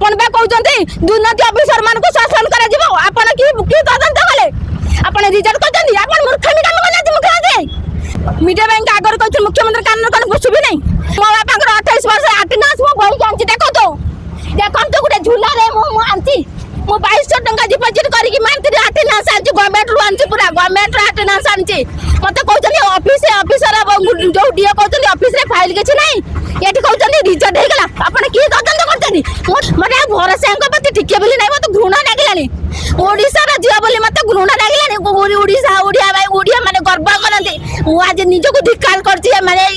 आपण बा कहउचंती दुर्नीति ऑफिसर मान को शासन करा जिवो आपण की तदंत कले आपण रिजल्ट करचंती आपण मूर्खमी काम करनाती मुख्यमंत्री मीडिया बैंक आगर कहउछ मुख्यमंत्री कानून कोन बुझबी नै मो बापा को 28 वर्ष अटेंडेंस मो बही कांची देखो तो गुटे झूला रे मो आंती मो 2200 टंका डिपॉजिट करी कि मंथली अटेंडेंस आंची गवर्नमेंट रु आंची पूरा गवर्नमेंट रो अटेंडेंस आंची मते कहउछनी ऑफिसर जो डीओ कहउछनी ऑफिस रे फाइल किछ नै एठी कहउछनी रिजल्ट हे गला आपण की तदंत करछनी मते भरोसा अंक पति टिके बोली नै मते घृणा लागिलानी ओडिसा रा जिया बोली मते घृणा लागिलानी ओडिसा ओडिया भाई ओडिया माने गर्व करनती मु आज निजको धिक्कार करछि माने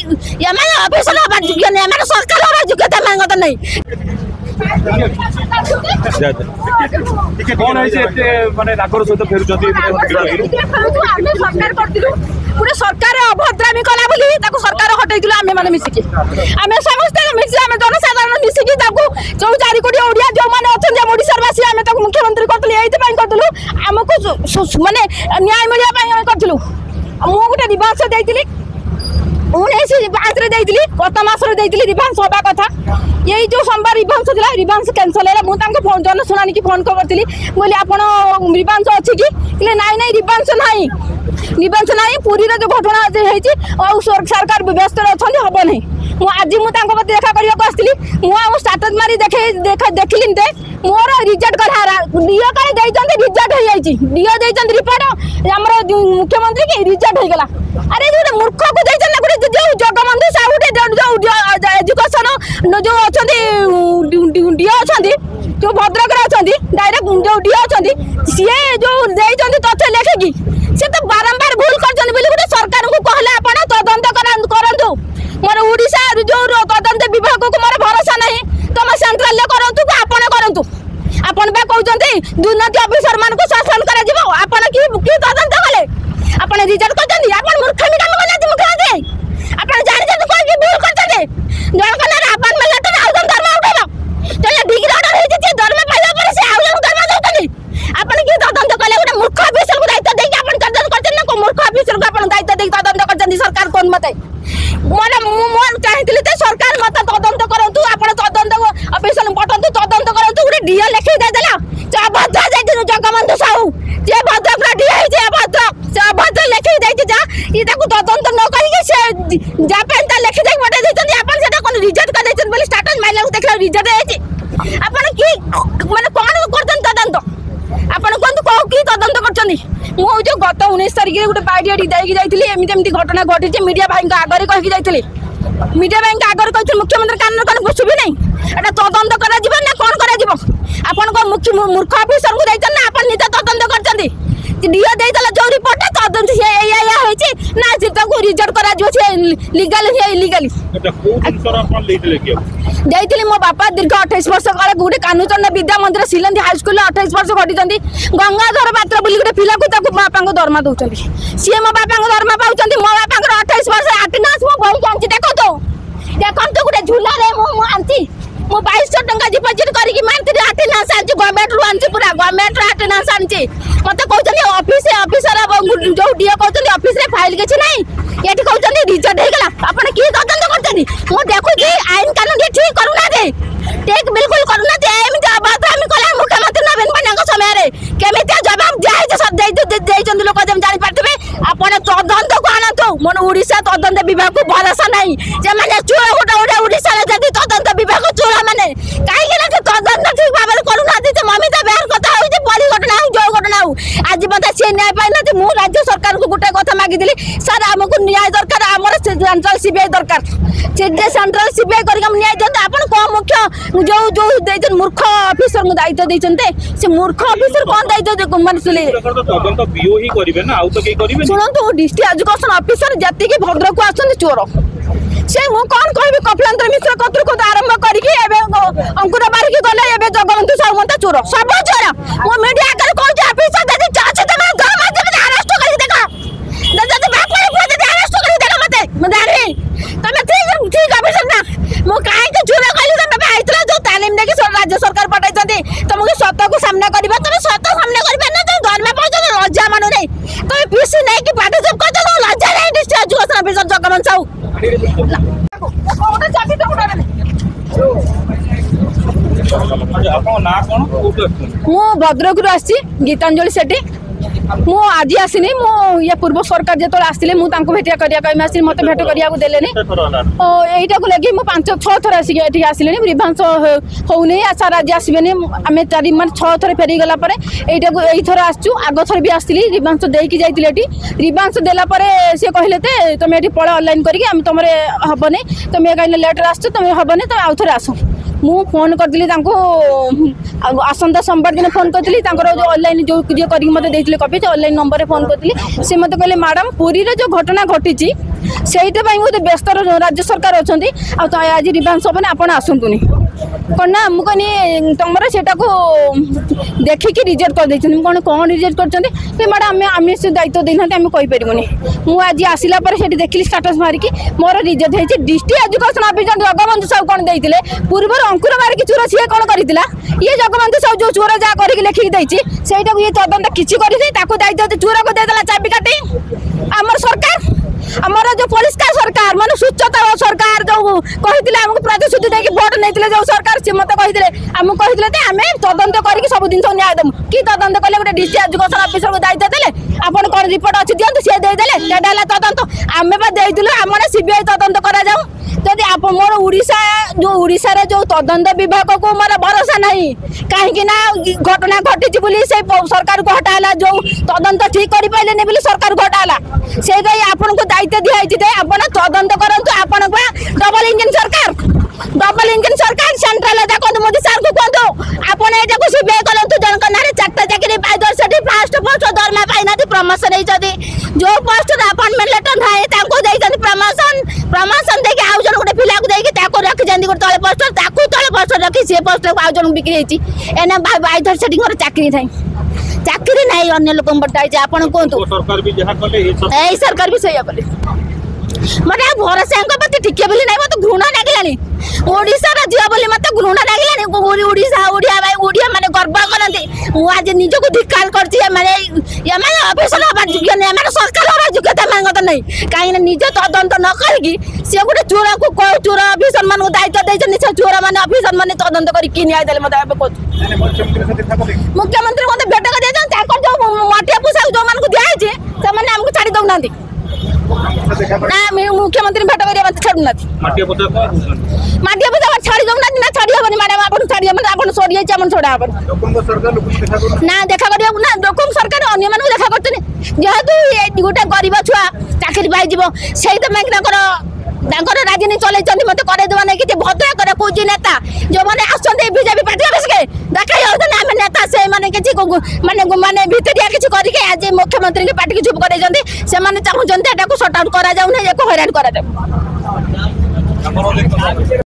या माने ऑफिसर बा योग्य नै माने सरकार बा योग्यता मांगत नै कौन है माने नागर सहित फेरुचंती आमे सरकार करतिलु पूरे सरकार अभद्रामी कला बोली ताको सरकार हटैतिलु आमे माने मिसिकी आमे समस्त मिसी आमे जनसाधारण मिसिकी ताको जो 4 कोटी ओडिया जो माने अछन ओडिसा वासी आमे ताको मुख्यमंत्री करतलु एइते पई करतलु हमको माने न्याय मिलिया पई करतलु मु गुटे दिवस देइतिली 19 देइतिली गत मासरे देइतिली रिभांस होबा कथा यही जो सोमवार रिभांस थिला रिभांस कैंसिल है मु तांको फोन जन सुनानी की फोन करतली बोली आपण रिभांस अछि की ले नाइ नाइ रिभांस नाही पूरी रे जो घटना जे हेछि और सरकार व्यस्त अछन हबो नै मु आज मु तांको पति देखा करिया को आस्तिली मु आ स्टेटस मारी देखिलिन ते मोर रिजेक्ट करा डीओ काई दैचंती रिजेक्ट हो जाईची डीओ दैचंती रिपोर्ट हमर मुख्यमंत्री के रिजेक्ट हो गेला अरे जो मूर्ख को दैचन ना गुटे जो जगबंधु साहुटे जो एजुकेशन जो अछंती डीओ अछंती जो भद्रक रे अछंती डायरेक्ट जो डीओ अछंती सिए जो दैचंती तथ्य लेखिकी से तो बारंबार भूल करछन बोली गुटे सरकार को कहला आपण तदंत करंतु मोर ओडिसा जो तदंत विभाग को मोर भरोसा नहीं तुम सेंट्रल करंतु आपण करंतु आपण बा कहउचंती दुर्नीति ऑफिसर मान को शासन करा जिवो आपण की तदंत कले आपण रिजल्ट करचंती आपण मूर्खमी काम करनाती मुख्यमंत्री आपण जानि जत कोई की भूल करचते जण कना आपण में लेटर आउजन धर्म उठेलो चले डिग्री ऑर्डर हेछि जे धर्म पाइला पर से आउजन धर्म दउतनी आपण की तदंत कले गुटे मूर्ख ऑफिसर को दायित्व देके आपण तदंत करचन ना को मूर्ख ऑफिसर को आपण दायित्व देके तदंत करचंती सरकार कोन मते मोर मोर चाहितली ते सरकार मत तदंत करंतु आपण तदंत ऑफिसर पटंतु तदंत करंतु गुटे डीओ लेखि दे देला जा भद्र जाइतु जगबंधु साहू जे भद्र का डीओ जे भद्र से भद्र लेखि दैति जा ई ताकू तदंत न करी के से जा पेंता लेखि दे मटे दैतंती आपण सेटा कोन रिजेक्ट कर दैछन बोली स्टेटस माइला को देखला रिजेक्ट हेछि आपण की माने कोन करतन तदंत आपण कोन को की तदंत करछनी मु जो गत 19 तारिख गुटे पार्टी देकी जाइतिली एमिति घटना घटी मीडिया भाई आगे कही जाइतिली मीडिया बैंक आगर कहउछ मुख्यमंत्री कानून कोन बुझबी नै एटा तदंत करा जिवो ना कोन करा जिवो आपण को मुख्य मूर्ख ऑफिसर को दैतन ना आपण निता तदंत करचंदी डीओ दैतला जो रिपोर्ट तदंत से या होइछि ना सिता को रिजेक्ट करा जिवो से लीगल है इलीगल एटा को अनुसार आपण लेइतले के जाइतिली मो बापा दीर्घ 28 वर्ष काले गुटे कानुचंद विद्या मंदिर सिलंदी हाई स्कूल 28 वर्ष घटिचंदी गंगाधर पात्र बोली गुटे पिला को ताको बापा को दरमा दउचंदी सी मो बापा को दरमा पाउचंदी मो बापा को 28 वर्ष अटेंडेंस मो बही कांची देखो तो गुटे झूला रे मो आंती मो 2200 टंका डिपॉजिट करी कि मंथली अटेंडेंस आंची गवर्नमेंट रु आंची पूरा गवर्नमेंट रो अटेंडेंस आंची मते कहउचनी ऑफिसर जो डीओ कहउचनी ऑफिस रे फाइल किछ नै एठी कहउचनी रिजेक्ट हे गला आपण की तदंत करछनी मो देखु जी आईन कानून ठीक करूना दे ठीक बिल्कुल करूना दे एमिति बात हम कला मुख्यमंत्री नवीन पटनायक समय रे केमिति जवाब जाय जे सब देइचंदी लोक जम जानि पारथिबे आपण तदंत को आनतो मन ओडिसा तदंत विभाग को भरोसा नै जे माने चोर गोटा ओडिसा रे जदी तदंत विभाग को चोर माने काई के ना तदंत ठीक भाबे करूना दे ममिता बेहर कथा होई जे बड़ी घटना हो जो घटना हो आज मते से न्याय पाइ ना मु राज्य सरकार को गुटे कथा मागी दिली सर हमको न्याय दरकार हमर सेंट्रल सीबीआई दरकार जे सेंट्रल सीबीआई करी हम न्याय दंत आपण को मुख्य जो देजन मूर्ख ऑफिसर को दायित्व देचंते से मूर्ख ऑफिसर कोन दायित्व मन सुले तदंत बीओ ही करिवे ना आउ तो के करिवे सुनंतु डिस्ट्रिक्ट एजुकेशन ऑफिसर जति के भद्रक को आछन चोर से मु कोन कहबे कपिलेंद्र मिश्र कतरु को आरंभ करी के एबे अंकुर बारिक गले एबे जगबंधु साहू मत चोर सब चोर मो मीडिया कर कहू ऑफिसर जति चाचे त मैं घर माध्यम अरेस्ट करी देखा जति बापरे को जति अरेस्ट करी देखा मते जानी तमे ठीक ऑफिसर ना मो काहे के चोर कहली तमे आइतला जो तालीम दे के राज्य सरकार पठाई छथि तुमके सत्य को सामना करबा तमे सत्य सामना करबा ना तो घर में पहुंच लज्जा मानु नै तमे पीसी नै कि पाठ सब कर दो लज्जा नै district education officer Jagabandhu Sahu ओटा चाबी तो उड़ा ଆପଣଙ୍କ ନାଁ କ'ଣ କୋଉଠୁ ଆସୁଛନ୍ତି? ମୁଁ ଭଦ୍ରକରୁ ଆସିଛି ଗୀତାଞ୍ଜଳି ସେଠି ମୁଁ ଆଜି ଆସିନି ମୁଁ ଇଏ ପୂର୍ବ ସରକାର ଯେତେବେଳେ ଆସିଥିଲେ ମୁଁ ତାଙ୍କୁ ଭେଟିଆ କରିବା ପାଇଁ ଆସିଲି ମୋତେ ଭେଟ କରିବାକୁ ଦେଲେନି এইটাକୁ ଲାଗି ମୁଁ 5-6 ଥର ଆସିକି ଏଠିକି ଆସିଲିଣି ଗ୍ରୀଭାଂଶ ହଉନି ସାର୍ ଆଜି ଆସିବେନି ଆମେ 6 ଥର ଫେରିଗଲା ପରେ এইটাକୁ ଏଇଥର ଆସିଛୁ ଆଗ ଥର ବି ଆସିଥିଲି ଗ୍ରୀଭାଂଶ ଦେଇକି ଯାଇଥିଲି ଏଠି ଗ୍ରୀଭାଂଶ ଦେଲା ପରେ ସେ କହିଲେ ତେ ତମେ ଏଠି ପଳ ଅନଲାଇନ୍ କରିକି ଆମେ ତମର ହବନି ତମେ କାହିଁକି ଲେଟ୍ରେ ଆସିଛ ତମେ ହବନି ତମେ ଆଉ ଥରେ ଆସ ମୁଁ ଫୋନ୍ କରିଥିଲି ତାଙ୍କୁ ଆସନ୍ତା সোমবার ଦିନ ଫୋନ୍ କରିଥିଲି ତାଙ୍କର ଯେଉଁ ଅନଲାଇନ୍ ଯେଉଁ ଯିଏ କରିକି ମୋତେ ଦେଇଥିଲେ କପି ସେ ଅନଲାଇନ୍ ନମ୍ବରରେ ଫୋନ୍ କରିଥିଲି ସେ ମୋତେ କହିଲେ ମ୍ୟାଡ଼ାମ୍ ପୁରୀରେ ଯେଉଁ ଘଟଣା ଘଟିଛି ସେଇଥିପାଇଁ ବୋଧେ ବ୍ୟସ୍ତ ରାଜ୍ୟ ସରକାର ଅଛନ୍ତି ଆଉ ଆଜି ରିଭାନ୍ସ ହେବନି ଆପଣ ଆସନ୍ତୁନି କ'ଣ ନା ମୁଁ କହିନି ତମର ସେଟାକୁ ଦେଖିକି ରିଜେକ୍ଟ କରିଦେଇଛନ୍ତି ମୁଁ କ'ଣ ରିଜେକ୍ଟ କରିଛନ୍ତି ସେ ମ୍ୟାଡ଼ାମ୍ ଆମେ ସେ ଦାୟିତ୍ୱ ଦେଇନାହାନ୍ତି ଆମେ କହିପାରିବୁନି ମୁଁ ଆଜି ଆସିଲା ପରେ ସେଠି ଦେଖିଲି ଷ୍ଟାଟସ୍ ମାରିକି ମୋର ରିଜେକ୍ଟ ହେଇଛି district education officer Jagabandhu Sahu କ'ଣ ଦେଇଥିଲେ ପୂର୍ବରୁ ଅଙ୍କୁର ମାରିକି ଚୋର ସିଏ କ'ଣ କରିଥିଲା ଇଏ ଜଗବନ୍ଧୁ ସାହୁ ଯେଉଁ ଚୋର ଯାହା କରିକି ଲେଖିକି ଦେଇଛି ସେଇଟାକୁ ଇଏ ତଦନ୍ତ କିଛି କରିଛି ତାକୁ ଦାୟିତ୍ୱ ଚୋରକୁ ଦେଇଦେଲା ଚାବି କାଟି ଆମର ସରକାର ଆମର ଯେଉଁ ପରିଷ୍କାର ସରକାର ମାନେ ସ୍ୱଚ୍ଛତା ସରକାର ଯେଉଁ କହିଥିଲେ ଆମକୁ ପ୍ରତିଶ୍ରୁତି ଦେଇକି ଭୋଟ ନେଇଥିଲେ ଯେଉଁ ସରକାର ସେ ମୋତେ କହିଥିଲେ ଆମକୁ କହିଥିଲେ ଯେ ଆମେ ତଦନ୍ତ କରିକି ସବୁ ଜିନିଷ ନ୍ୟାୟ ଦେବୁ କି ତଦନ୍ତ କଲେ ଗୋଟେ ଡିଷ୍ଟ୍ରିକ୍ଟ ଏଜୁକେସନ୍ ଅଫିସରକୁ ଦାୟିତ୍ୱ ଦେଲେ ଆପଣ କ'ଣ ରିପୋର୍ଟ ଅଛି ଦିଅନ୍ତୁ ସିଏ ଦେଇଦେଲେ ସେଇଟା ହେଲା ତଦନ୍ତ ଆମେ ବା ଦେଇଥିଲୁ ଆମର ସିବିଆଇ ତଦନ୍ତ କରାଯାଉ ଯଦି ମୋର ଓଡ଼ିଶାରେ ଯେଉଁ ତଦନ୍ତ ବିଭାଗକୁ ମୋର ଭରସା ନାହିଁ କାହିଁକି ନା ଘଟଣା ଘଟିଛି ବୋଲି ସେଇ ସରକାରକୁ ହଟା ହେଲା ଯେଉଁ ତଦନ୍ତ ଠିକ୍ କରିପାରିଲେନି ବୋଲି ସରକାରକୁ ହଟା ହେଲା ସେଇଥିପାଇଁ ଆପଣଙ୍କୁ ଦାୟିତ୍ୱ ଦିଆହେଇଛି ଯେ ଆପଣ ତଦନ୍ତ କରନ୍ତୁ ଆପଣଙ୍କ ଡବଲ ଇଞ୍ଜିନ ସରକାର ସେଣ୍ଟ୍ରାଲ ଦେଖନ୍ତୁ ମୋଦି ସାର୍ଙ୍କୁ କୁହନ୍ତୁ ଆପଣ ଏଟାକୁ ସିବିଆଇ କରନ୍ତୁ ଜଣଙ୍କ ନାଁରେ 4ଟା ଚାକିରି ପାଇଦେବ ସେଠି ଫାଷ୍ଟ ପୋଷ୍ଟ ଦରମା ପାଇନାହାନ୍ତି ପ୍ରମୋସନ ହେଇଛନ୍ତି ଯେଉଁ ପୋଷ୍ଟରେ ଆପଏଣ୍ଟମେଣ୍ଟ ଲେଟର ନାହିଁ ତାଙ୍କୁ ଦେଇଛନ୍ତି ପ୍ରମୋସନ ଦେଇକି ଆଉ ଜଣ ଗୋଟେ ପିଲାକୁ ଦେଇକି ତାକୁ ରଖିଛନ୍ତି ଗୋଟେ ତଳେ ପୋଷ୍ଟର ତାକୁ ତଳେ ପୋଷ୍ଟର ରଖି ସେ ପୋଷ୍ଟରକୁ ଆଉ ଜଣକୁ ବିକ୍ରି ହେଇଛି ଏନା ବାଇଧର ସେଠିଙ୍କର ଚାକିରି ନାହିଁ ଚାକିରି ନାହିଁ ଅନ୍ୟ ଲୋକଙ୍କ ପଟା ହେଇଛି ଆପଣ କୁହନ୍ତୁ ଏଇ ସରକାର ବି ସେଇଆ କଲେ ମାନେ ଭରସାଙ୍କ ପ୍ରତି ଟିକେ ବୋଲି ନାହିଁ ମୋତେ ଘୃଣା ଲାଗିଲାଣି ଓଡ଼ିଶାର ଝିଅ ବୋଲି ମୋତେ ଘୃଣା ଲାଗିଲାଣି ଓଡ଼ିଆ ମାନେ ଗର୍ବ କରନ୍ତି ମୁଁ ଆଜି ନିଜକୁ ଧିକ୍କାର କରିଛି ଏମାନେ ଅଫିସର ହେବା ଯୋଗ୍ୟ ନାହିଁ ଏମାନେ ସରକାର ହେବା ଯୋଗ୍ୟତା ଏମାନଙ୍କର ନାହିଁ କାହିଁକିନା ନିଜେ ତଦନ୍ତ ନ କରିକି ସେ ଗୋଟେ ଚୋରକୁ ଚୋର ଅଫିସର ମାନଙ୍କୁ ଦାୟିତ୍ୱ ଦେଇଛନ୍ତି ସେ ଚୋର ମାନେ ଅଫିସର ମାନେ ତଦନ୍ତ କରି କି ନ୍ୟାୟ ଦେଲେ ମୋତେ ଏବେ କହୁଛୁ ମୁଖ୍ୟମନ୍ତ୍ରୀ ମୋତେ ଭେଟ କରିଦେଇଛନ୍ତି ତାଙ୍କର ଯେଉଁ ମାଟିଆ ପୋଷାକ ଯେଉଁମାନଙ୍କୁ ଦିଆହେଇଛି ସେମାନେ ଆମକୁ ଛାଡ଼ି ଦେଉନାହାନ୍ତି ନା ମୁଖ୍ୟମନ୍ତ୍ରୀ ଭେଟ କରିବା ମୋତେ ଛାଡୁନାହାନ୍ତି ମାଟିଆ ପୋଷାକ ଛାଡ଼ି ଦେଉନାହାନ୍ତି ନା ଛାଡ଼ି ହେବନି ମ୍ୟାଡ଼ାମ୍ ଆପଣ ଛାଡ଼ି ହେବନି ଆପଣ ସରିଯାଇଛି ଆପଣ ଛଡ଼ା ହେବନି ନା ଦେଖା କରିବାକୁ ନା ଲୋକଙ୍କ ସରକାର ଅନ୍ୟମାନଙ୍କୁ ଦେଖା କରୁଛନ୍ତି ଯେହେତୁ ଗୋଟେ ଗରିବ ଛୁଆ ଚାକିରି ପାଇଯିବ ସେଇଥିପାଇଁ ତାଙ୍କର ରାଜନୀତି ଚଲେଇଛନ୍ତି ମୋତେ କରେଇଦେବା ନାହିଁ କିଛି ଭଦ୍ରକରେ କହୁଛି ନେତା ଯେଉଁମାନେ ଆସୁଛନ୍ତି ବିଜେପି ପାର୍ଟି ଅଫିସରେ ଦେଖାଇ ଯାଉଛନ୍ତି ଆମେ ନେତା ସେମାନେ କିଛି ମାନେ ଭିତରିଆ କିଛି କରିକି ଆଜି ମୁଖ୍ୟମନ୍ତ୍ରୀଙ୍କ ପାର୍ଟିକି ଚୁପ୍ କରେଇଛନ୍ତି ସେମାନେ ଚାହୁଁଛନ୍ତି ଏଟାକୁ ସର୍ଟ ଆଉଟ୍ କରାଯାଉନି ଏକୁ ହଇରାଣ କରାଯାଉ